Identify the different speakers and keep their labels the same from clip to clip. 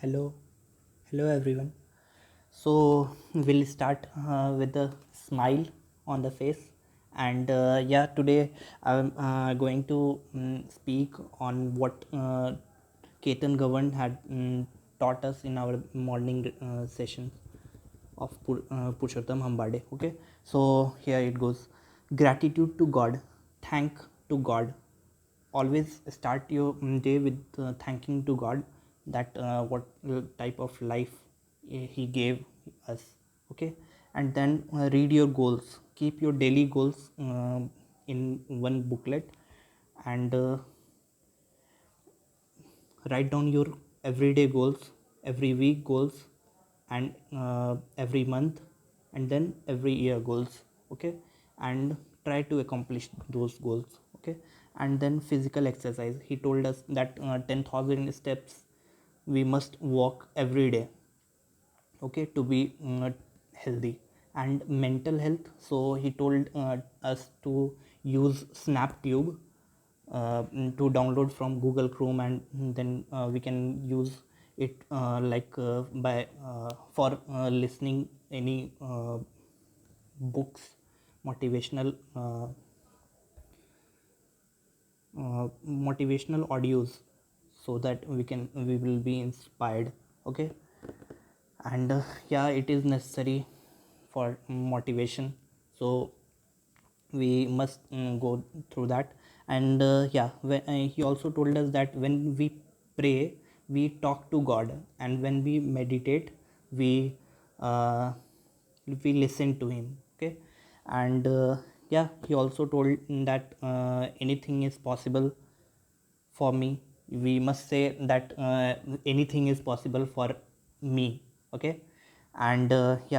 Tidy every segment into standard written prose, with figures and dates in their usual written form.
Speaker 1: Hello, hello everyone. So we'll start with a smile on the face, and today I'm going to speak on what Ketan Gavan had taught us in our morning session of Purushottam Hambade. Okay, so here it goes. Gratitude to God, thank to God. Always start your day with thanking to God that what type of life He gave us. Okay, and then read your goals. Keep your daily goals in one booklet, and write down your everyday goals, every week goals, and every month, and then every year goals. Okay, and try to accomplish those goals. Okay, and then physical exercise. He told us that 10,000 steps we must walk every day, okay, to be healthy. And mental health, so he told us to use snaptube to download from Google Chrome, and then we can use it by for listening any books, motivational motivational audios, so that we will be inspired. Okay, and it is necessary for motivation, so we must go through that. And he also told us that when we pray we talk to God, and when we meditate we uh, we listen to Him. Okay, and he also told that anything is possible for me. We must say that anything is possible for me. Okay, and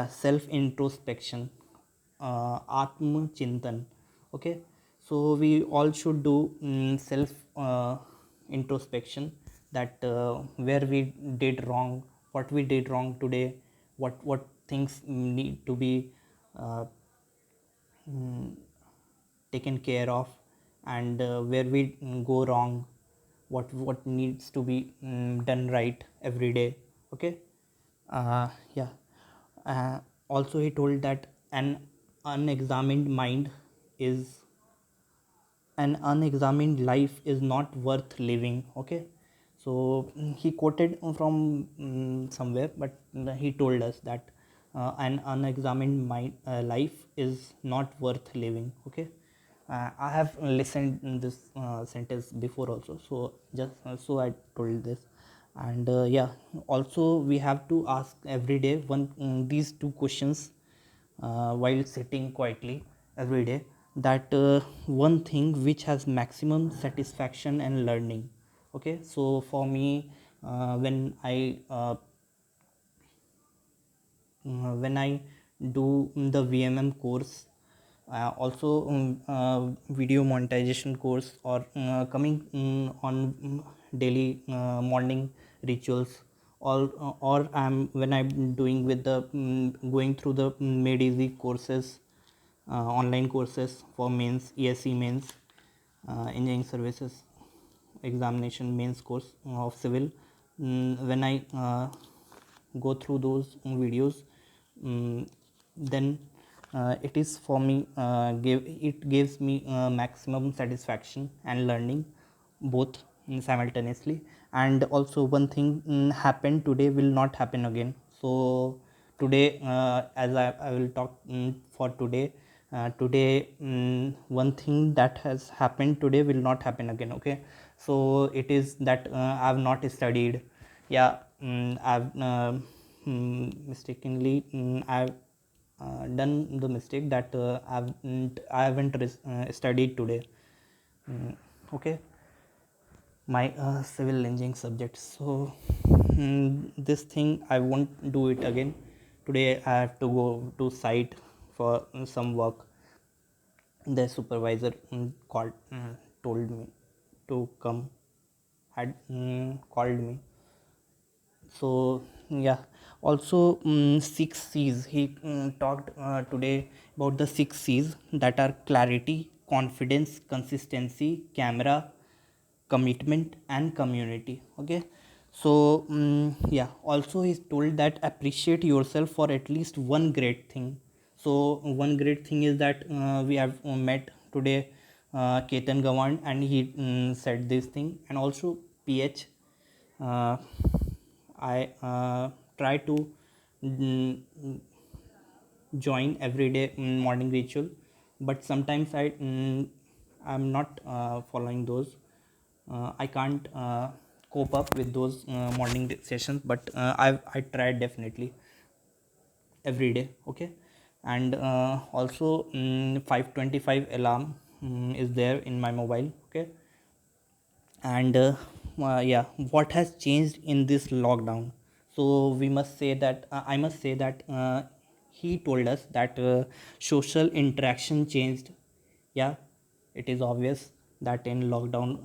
Speaker 1: self introspection, atma chintan. Okay, so we all should do self introspection, that where we did wrong, what we did wrong today, what things need to be uh, mm, taken care of, and where we go wrong, what needs to be done right every day. Okay, yeah also he told that an unexamined mind is an unexamined life is not worth living. Okay, so he quoted from somewhere, but he told us that an unexamined mind, life is not worth living. Okay, I have listened this sentence before also, so just so I told this. And also we have to ask every day these two questions while sitting quietly every day, that one thing which has maximum satisfaction and learning. Okay, so for me, when I do the VMM course, also video monetization course, or coming on daily morning rituals, or I'm when I'm doing with the going through the Made Easy courses, online courses for mains, ESE mains, engineering services examination mains course of civil. When I go through those videos, then it is for me it gives me maximum satisfaction and learning, both simultaneously. And also one thing happened today will not happen again. So today, I will talk for today. Today, one thing that has happened today will not happen again. Okay, so it is that I have not studied. Yeah, I've mistakenly I've done the mistake that I haven't studied today. Okay, my civil engineering subject. So this thing I won't do it again. Today I have to go to site for some work. The supervisor told me to come, had called me. So yeah, also 6 C's. He talked today about the 6 C's, that are clarity, confidence, consistency, camera, commitment, and community. Okay, So yeah, also he's told that appreciate yourself for at least one great thing. So one great thing is that we have met today Ketan Gawand, and he said this thing. And also PH, uh, I try to mm, join every day morning ritual, but sometimes I'm not following those. I can't cope up with those morning sessions, but I tried definitely every day. Okay. And also 5:25 alarm is there in my mobile. Okay. And yeah, what has changed in this lockdown? So we must say that I must say that he told us that social interaction changed. Yeah, it is obvious that in lockdown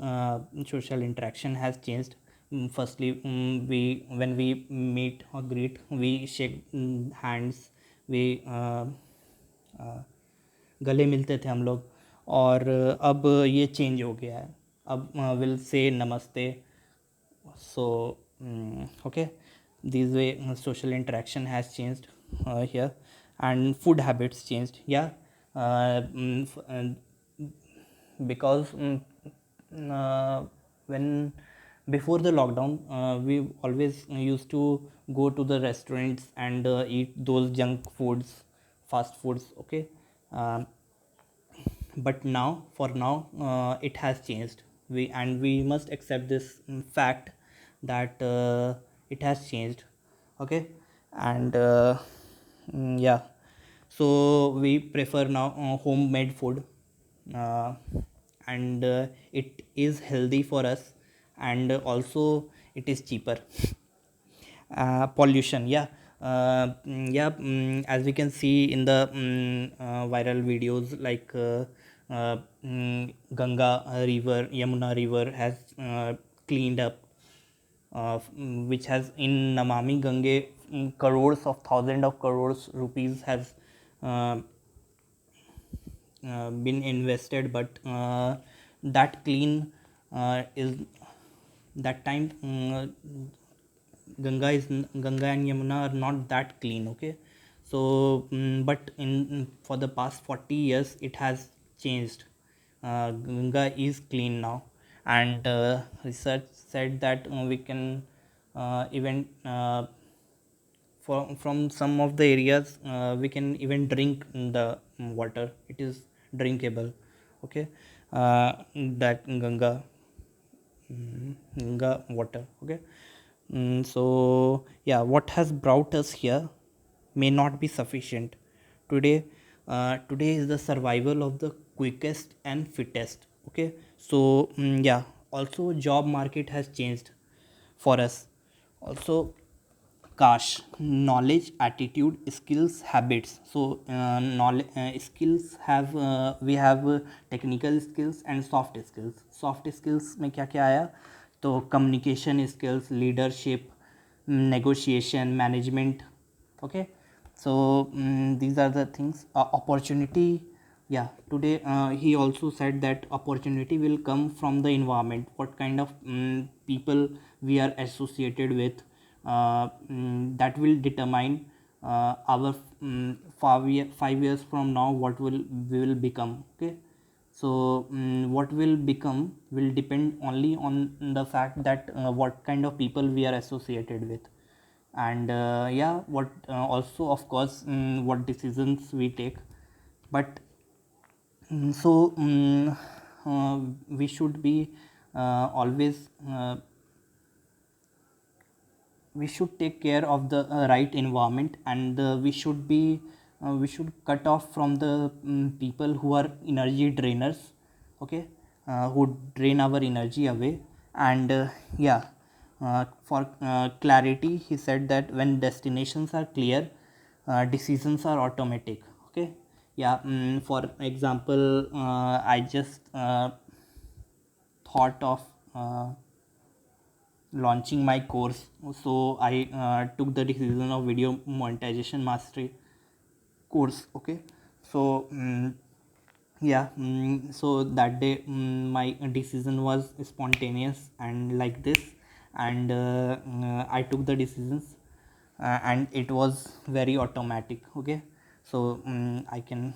Speaker 1: social interaction has changed. Firstly, we when we meet or greet, we shake hands, we गले मिलते थे हम लोग. और अब ये change हो गया है. अब विल से नमस्ते. So okay, this way social interaction has changed here. And food habits changed. Yeah. Because when before the lockdown, we always used to go to the restaurants and eat those junk foods, fast foods. Okay. um, but now, for now, it has changed. We must accept this fact that it has changed. Okay. And yeah, so we prefer now homemade food. uh, and it is healthy for us, and also it is cheaper. Pollution, yeah. Yeah, as we can see in the viral videos, like Ganga river, Yamuna river has cleaned up, which has in Namami Gange, crores of thousands of crores rupees has uh, been invested. But that clean is that time Ganga and Yamuna are not that clean. Okay. So but in for the past 40 years it has changed. Ganga is clean now. And research said that we can even from some of the areas we can even drink the water. It is drinkable. Okay. That Ganga water. Okay. So yeah, what has brought us here may not be sufficient today. Today is the survival of the quickest and fittest. Okay. So yeah, also job market has changed for us. Also, Kash, knowledge, attitude, skills, habits. So knowledge, skills have we have technical skills and soft skills. Soft skills में क्या क्या आया? तो communication skills, leadership, negotiation, management. Okay. So these are the things. Opportunity, yeah, today he also said that opportunity will come from the environment, what kind of people we are associated with. That will determine our 5 years from now what will we will become. Okay. So what will become will depend only on the fact that what kind of people we are associated with. And yeah, what also of course what decisions we take. But so we should be always we should take care of the right environment. And we should cut off from the people who are energy drainers. Okay. Who drain our energy away. And yeah, for clarity, he said that when destinations are clear, decisions are automatic. Okay. Yeah. For example, I just thought of launching my course. So I took the decision of video monetization mastery course. Okay. So yeah, so that day my decision was spontaneous and like this. and I took the decisions, and it was very automatic. Okay, so I can,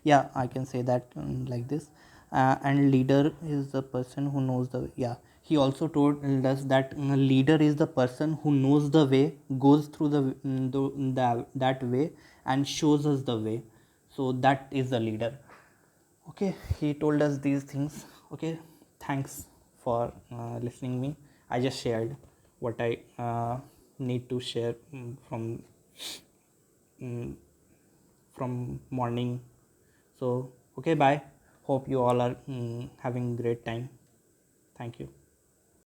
Speaker 1: yeah, I can say that like this. And leader is the person who knows the, yeah, he also told us that leader is the person who knows the way, goes through that way and shows us the way. So that is the leader. Okay, he told us these things. Okay, thanks for listening me. I just shared what I need to share mm, from morning. So okay, bye. Hope you all are having great time. Thank you.